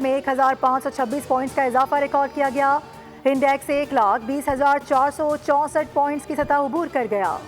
में 1526 पॉइंट्स का इजाफा रिकॉर्ड किया गया। इंडेक्स 1,20,464 पॉइंट्स की सतह उबूर कर गया।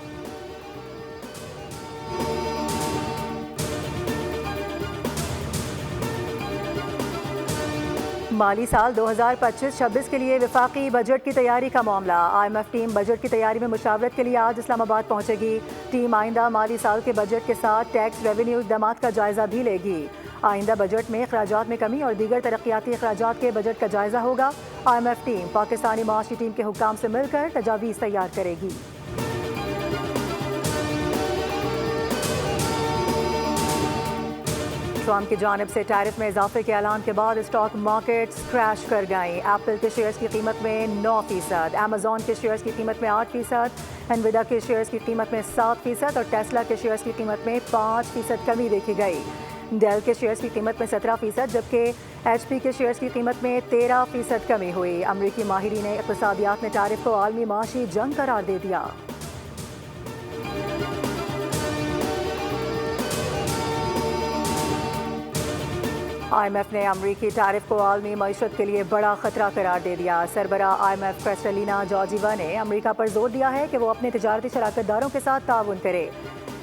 माली साल 2025-26 के लिए वफाकी बजट की तैयारी का मामला। IMF टीम बजट की तैयारी में मुशावरत के लिए आज इस्लामाबाद पहुंचेगी। टीम आइंदा माली साल के बजट के साथ टैक्स रेवेन्यू इक़दामात का जायजा भी लेगी। आइंदा बजट में अखराजात में कमी और दीगर तरक्याती अखराजात के बजट का जायजा होगा। IMF टीम पाकिस्तानी माशी टीम के हुक्काम से मिलकर तजावीज़ तैयार करेगी। ट्रम्प की जानिब से टैरिफ में इजाफे के ऐलान के बाद स्टॉक मार्केट्स क्रैश कर गई। एप्पल के शेयर्स की कीमत में 9%, अमेजॉन के शेयर्स की कीमत में 8%, एनविडा के शेयर्स की कीमत में 7% और टेस्ला के शेयर्स की कीमत में 5% कमी देखी गई। डेल के शेयर्स की कीमत में 17%, जबकि HP के शेयर्स की कीमत में 13% कमी हुई। अमरीकी माहिरीन इक़्तिसादियात ने टैरिफ को आलमी माशी जंग करार दे दिया। IMF ने अमरीकी टैरिफ को आलमी मईशत के लिए बड़ा खतरा करार दे दिया। सरबरा IMF क्रिस्टलिना जॉर्जिवा ने अमरीका पर जोर दिया है कि वो अपने तिजारती शराकतदारों के साथ ताउन करे।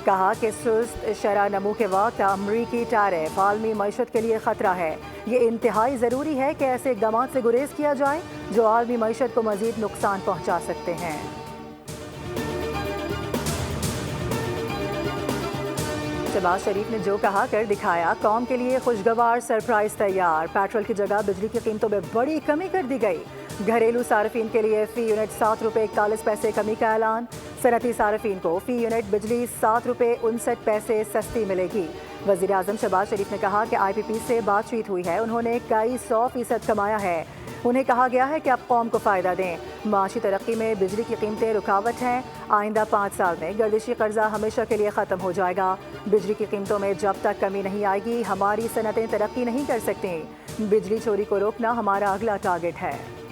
कहा कि सुस्त शरह नमू के वक्त अमरीकी टैरिफ आलमी मईशत के लिए खतरा है। ये इंतहाई ज़रूरी है कि ऐसे इक़दामात से गुरेज किया जाए जो आलमी मईशत को मज़ीद नुकसान पहुँचा सकते हैं। शहबाज शरीफ ने जो कहा कर दिखाया, कौम के लिए खुशगवार सरप्राइज तैयार। पेट्रोल की जगह बिजली की कीमतों में बड़ी कमी कर दी गई। घरेलू सार्फिन के लिए फ़ी यूनिट 7 रुपये 41 पैसे कमी का ऐलान। सनती सार्फिन को फ़ी यूनिट बिजली 7 रुपये 59 पैसे सस्ती मिलेगी। वज़ीर आज़म शहबाज शरीफ ने कहा कि IPP से बातचीत हुई है, उन्होंने कई 100% कमाया है। उन्हें कहा गया है कि आप कौम को फ़ायदा दें। माशी तरक्की में बिजली की कीमतें रुकावट हैं। आइंदा 5 साल में गर्दिशी कर्जा हमेशा के लिए ख़त्म हो जाएगा। बिजली की कीमतों में जब तक कमी नहीं आएगी, हमारी सनतें तरक्की नहीं कर सकती। बिजली चोरी को रोकना हमारा अगला टारगेट है।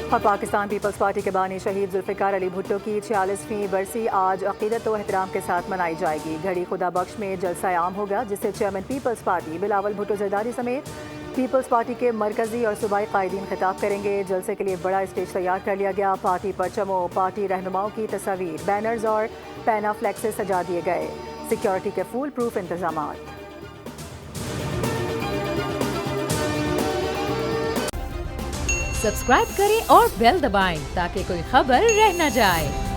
और पाकिस्तान पीपल्स पार्टी के बानी शहीद जुल्फ़िकार अली भुट्टो की 46वीं बरसी आज अक़ीदत व एहतराम के साथ मनाई जाएगी। घड़ी खुदा बख्श में जलसा आम होगा, जिससे चेयरमैन पीपल्स पार्टी बिलावल भुट्टो जरदारी समेत पीपल्स पार्टी के मरकजी और सूबाई कायदीन खिताब करेंगे। जलसे के लिए बड़ा स्टेज तैयार कर लिया गया। पार्टी परचमों, पार्टी रहनुमाओं की तस्वीर, बैनर्स और पैना फ्लैक्स से सजा दिए गए। सिक्योरिटी के फुल प्रूफ इंतजाम। सब्सक्राइब करें और बेल दबाएं ताकि कोई खबर रह न जाए।